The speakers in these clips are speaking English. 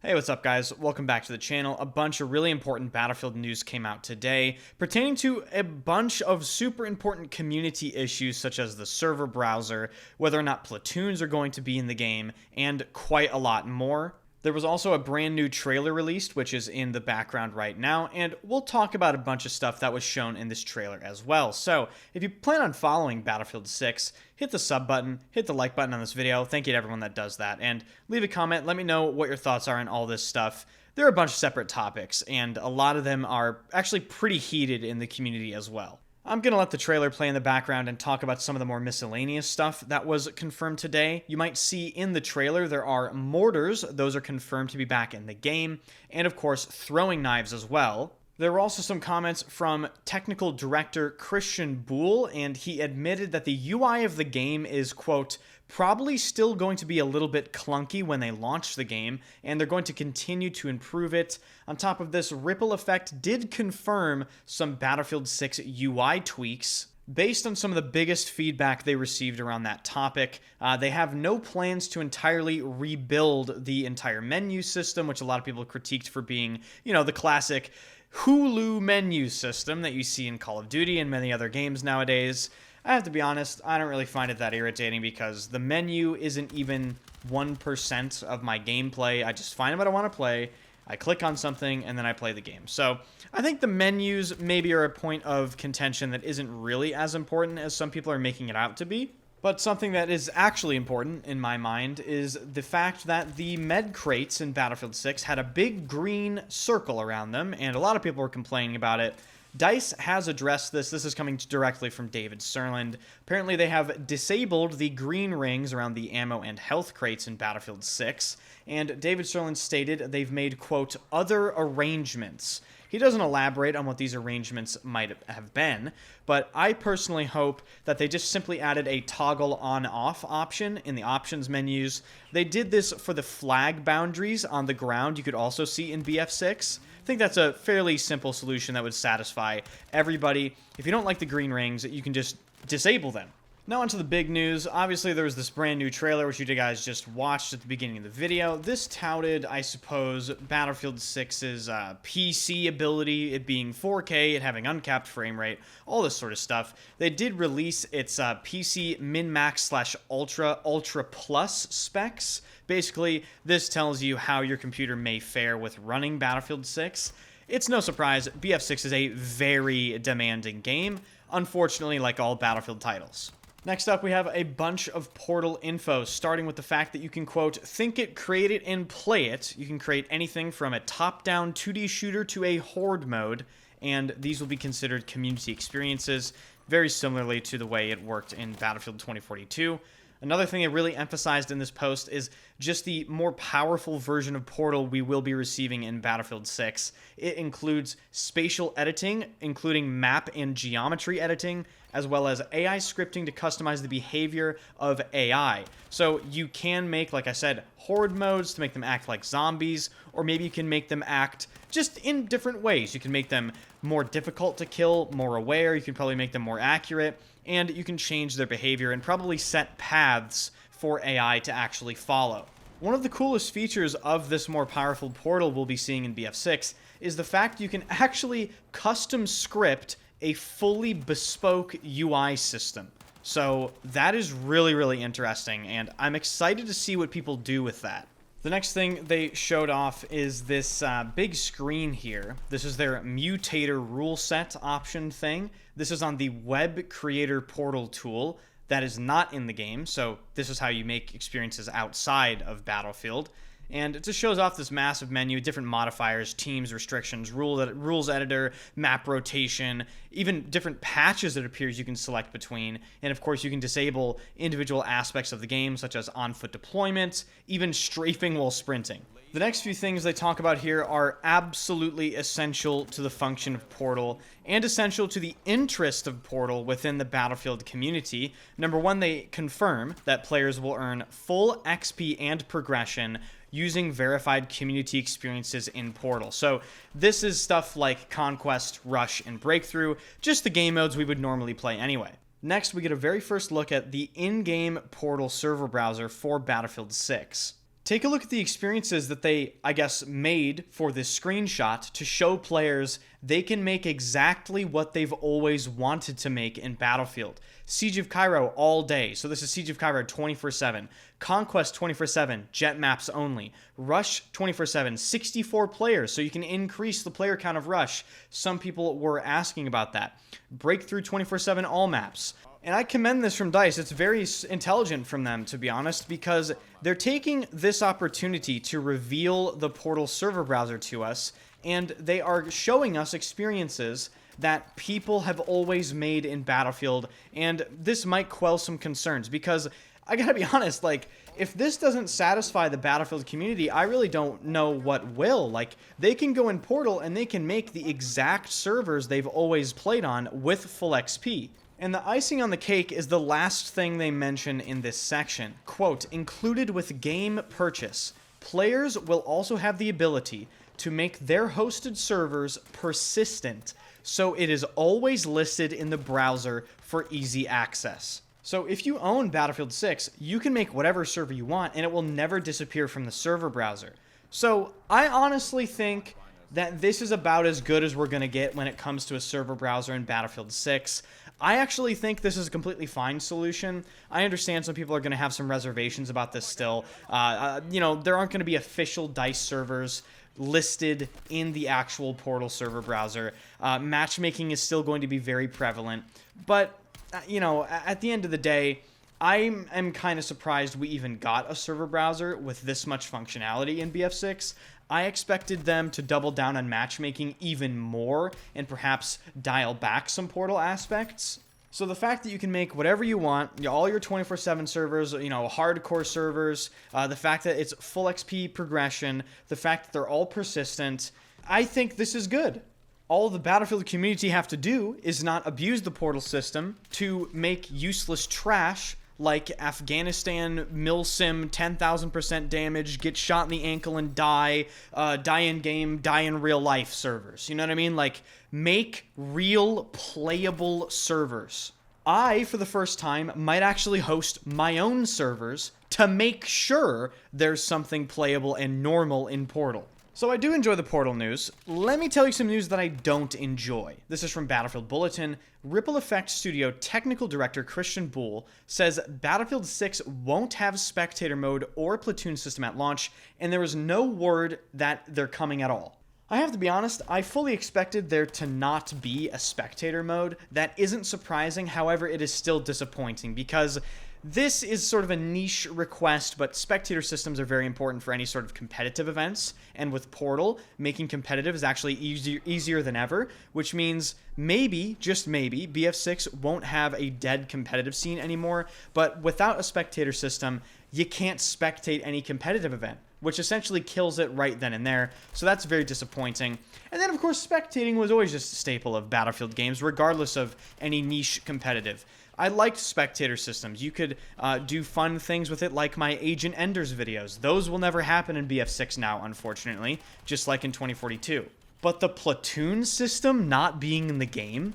Hey, what's up guys? Welcome back to the channel. A bunch of really important Battlefield news came out today pertaining to a bunch of super important community issues such as the server browser, whether or not platoons are going to be in the game, and quite a lot more. There was also a brand new trailer released, which is in the background right now, and we'll talk about a bunch of stuff that was shown in this trailer as well. So, if you plan on following Battlefield 6, hit the sub button, hit the like button on this video. Thank you to everyone that does that, and leave a comment. Let me know what your thoughts are on all this stuff. There are a bunch of separate topics, and a lot of them are actually pretty heated in the community as well. I'm going to let the trailer play in the background and talk about some of the more miscellaneous stuff that was confirmed today. You might see in the trailer there are mortars, those are confirmed to be back in the game, and of course throwing knives as well. There were also some comments from technical director Christian Boole, and he admitted that the UI of the game is, quote, probably still going to be a little bit clunky when they launch the game, and they're going to continue to improve it. On top of this, Ripple Effect did confirm some Battlefield 6 UI tweaks. Based on some of the biggest feedback they received around that topic, they have no plans to entirely rebuild the entire menu system, which a lot of people critiqued for being, the classic Hulu menu system that you see in Call of Duty and many other games nowadays. I have to be honest, I don't really find it that irritating because the menu isn't even 1% of my gameplay. I just find what I want to play, I click on something, and then I play the game. So I think the menus maybe are a point of contention that isn't really as important as some people are making it out to be. But something that is actually important in my mind is the fact that the med crates in Battlefield 6 had a big green circle around them, and a lot of people were complaining about it. DICE has addressed this. This is coming directly from David Serland. Apparently they have disabled the green rings around the ammo and health crates in Battlefield 6, and David Serland stated they've made, quote, other arrangements. He doesn't elaborate on what these arrangements might have been, but I personally hope that they just simply added a toggle on-off option in the options menus. They did this for the flag boundaries on the ground you could also see in BF6. I think that's a fairly simple solution that would satisfy everybody. If you don't like the green rings, you can just disable them. Now onto the big news. Obviously there was this brand new trailer which you guys just watched at the beginning of the video. This touted, I suppose, Battlefield 6's PC ability, it being 4K, it having uncapped frame rate, all this sort of stuff. They did release its PC min-max / ultra plus specs. Basically, this tells you how your computer may fare with running Battlefield 6. It's no surprise, BF6 is a very demanding game, unfortunately like all Battlefield titles. Next up, we have a bunch of Portal info, starting with the fact that you can, quote, think it, create it, and play it. You can create anything from a top-down 2D shooter to a horde mode, and these will be considered community experiences, very similarly to the way it worked in Battlefield 2042. Another thing they really emphasized in this post is just the more powerful version of Portal we will be receiving in Battlefield 6. It includes spatial editing, including map and geometry editing, as well as AI scripting to customize the behavior of AI. So you can make, like I said, horde modes to make them act like zombies, or maybe you can make them act just in different ways. You can make them more difficult to kill, more aware, you can probably make them more accurate, and you can change their behavior and probably set paths for AI to actually follow. One of the coolest features of this more powerful Portal we'll be seeing in BF6 is the fact you can actually custom script a fully bespoke UI system. So that is really, really interesting, and I'm excited to see what people do with that. The next thing they showed off is this big screen here. This is their mutator rule set option thing. This is on the Web Creator Portal tool. That is not in the game, so this is how you make experiences outside of Battlefield. And it just shows off this massive menu, different modifiers, teams, restrictions, rules editor, map rotation, even different patches it appears you can select between. And of course, you can disable individual aspects of the game, such as on-foot deployment, even strafing while sprinting. The next few things they talk about here are absolutely essential to the function of Portal and essential to the interest of Portal within the Battlefield community. Number one, they confirm that players will earn full XP and progression using verified community experiences in Portal. So this is stuff like Conquest, Rush, and Breakthrough, just the game modes we would normally play anyway. Next, we get a very first look at the in-game Portal server browser for Battlefield 6. Take a look at the experiences that they, I guess, made for this screenshot to show players they can make exactly what they've always wanted to make in Battlefield. Siege of Cairo all day. So this is Siege of Cairo 24/7. Conquest 24/7, jet maps only. Rush 24/7, 64 players, so you can increase the player count of Rush. Some people were asking about that. Breakthrough 24/7 all maps. And I commend this from DICE. It's very intelligent from them, to be honest, because they're taking this opportunity to reveal the Portal server browser to us, and they are showing us experiences that people have always made in Battlefield, and this might quell some concerns, because I gotta be honest, like, if this doesn't satisfy the Battlefield community, I really don't know what will. Like, they can go in Portal and they can make the exact servers they've always played on with full XP. And the icing on the cake is the last thing they mention in this section. Quote, included with game purchase, players will also have the ability to make their hosted servers persistent, so it is always listed in the browser for easy access. So if you own Battlefield 6, you can make whatever server you want and it will never disappear from the server browser. So I honestly think that this is about as good as we're going to get when it comes to a server browser in Battlefield 6. I actually think this is a completely fine solution. I understand some people are going to have some reservations about this still. There aren't going to be official DICE servers listed in the actual Portal server browser. Matchmaking is still going to be very prevalent. But, at the end of the day, I am kind of surprised we even got a server browser with this much functionality in BF6. I expected them to double down on matchmaking even more and perhaps dial back some Portal aspects. So the fact that you can make whatever you want, all your 24/7 servers, hardcore servers, the fact that it's full XP progression, the fact that they're all persistent, I think this is good. All the Battlefield community have to do is not abuse the Portal system to make useless trash like Afghanistan, milsim, 10,000% damage, get shot in the ankle and die, die in game, die in real life servers. You know what I mean? Like, make real playable servers. I, for the first time, might actually host my own servers to make sure there's something playable and normal in Portal. So I do enjoy the Portal news. Let me tell you some news that I don't enjoy. This is from Battlefield Bulletin. Ripple Effect Studio technical director Christian Bull says Battlefield 6 won't have spectator mode or platoon system at launch, and there is no word that they're coming at all. I have to be honest, I fully expected there to not be a spectator mode. That isn't surprising, however, it is still disappointing because this is sort of a niche request, but spectator systems are very important for any sort of competitive events, and with Portal, making competitive is actually easier than ever, which means maybe, just maybe, BF6 won't have a dead competitive scene anymore, but without a spectator system, you can't spectate any competitive event, which essentially kills it right then and there, so that's very disappointing. And then, of course, spectating was always just a staple of Battlefield games, regardless of any niche competitive. I liked spectator systems. You could do fun things with it, like my Agent Enders videos. Those will never happen in BF6 now, unfortunately, just like in 2042. But the platoon system not being in the game?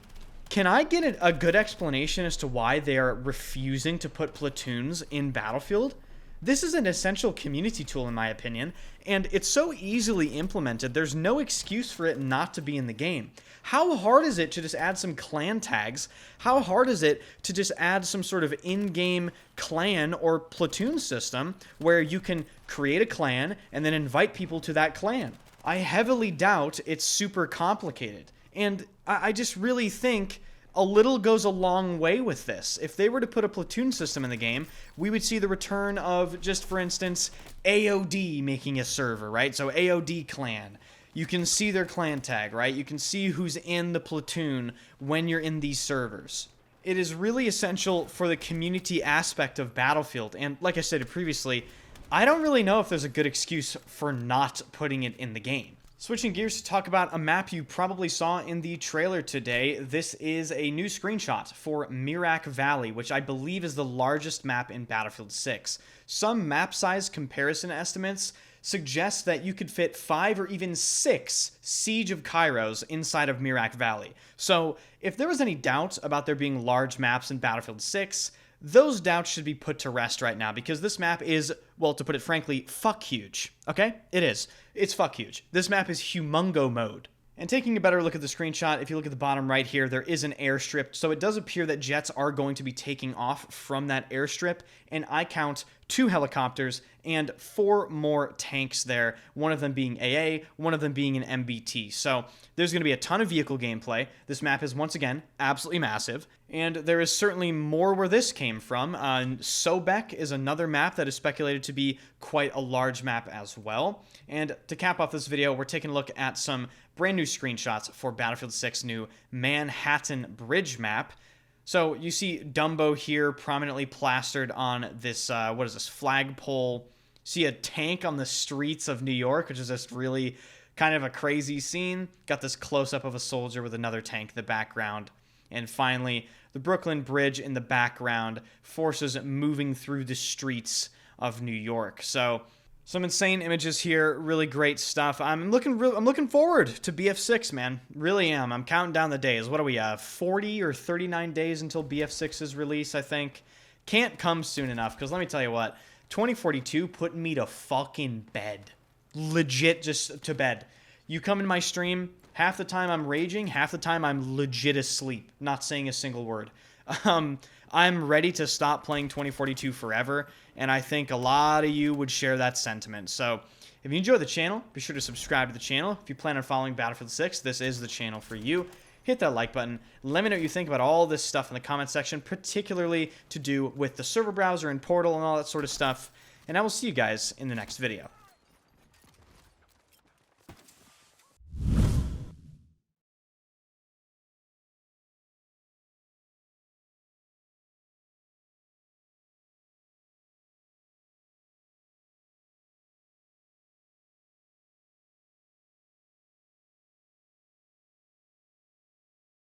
Can I get a good explanation as to why they are refusing to put platoons in Battlefield? This is an essential community tool, in my opinion, and it's so easily implemented, there's no excuse for it not to be in the game. How hard is it to just add some clan tags? How hard is it to just add some sort of in-game clan or platoon system where you can create a clan and then invite people to that clan? I heavily doubt it's super complicated, and I just really think a little goes a long way with this. If they were to put a platoon system in the game, we would see the return of, just for instance, AOD making a server, right? So AOD clan. You can see their clan tag, right? You can see who's in the platoon when you're in these servers. It is really essential for the community aspect of Battlefield, and like I said previously, I don't really know if there's a good excuse for not putting it in the game. Switching gears to talk about a map you probably saw in the trailer today. This is a new screenshot for Mirak Valley, which I believe is the largest map in Battlefield 6. Some map size comparison estimates suggest that you could fit 5 or even 6 Siege of Cairos inside of Mirak Valley. So if there was any doubt about there being large maps in Battlefield 6, those doubts should be put to rest right now, because this map is, well, to put it frankly, fuck huge. Okay? It is. It's fuck huge. This map is humongo mode. And taking a better look at the screenshot, if you look at the bottom right here, there is an airstrip, so it does appear that jets are going to be taking off from that airstrip, and I count 2 helicopters and 4 more tanks there, one of them being AA, one of them being an MBT. So there's going to be a ton of vehicle gameplay. This map is, once again, absolutely massive, and there is certainly more where this came from. Sobek is another map that is speculated to be quite a large map as well. And to cap off this video, we're taking a look at some brand new screenshots for Battlefield 6 new Manhattan Bridge map. So you see Dumbo here prominently plastered on this, what is this, flagpole. See a tank on the streets of New York, which is just really kind of a crazy scene. Got this close-up of a soldier with another tank in the background. And finally, the Brooklyn Bridge in the background, forces moving through the streets of New York. So some insane images here, really great stuff. I'm looking forward to BF6, man. Really am. I'm counting down the days. What do we have? 40 or 39 days until BF6's release, I think. Can't come soon enough, because let me tell you what, 2042 put me to fucking bed. Legit just to bed. You come in my stream, half the time I'm raging, half the time I'm legit asleep, not saying a single word. I'm ready to stop playing 2042 forever, and I think a lot of you would share that sentiment. So if you enjoy the channel, be sure to subscribe to the channel. If you plan on following Battlefield 6, this is the channel for you. Hit that like button. Let me know what you think about all this stuff in the comment section, particularly to do with the server browser and portal and all that sort of stuff. And I will see you guys in the next video.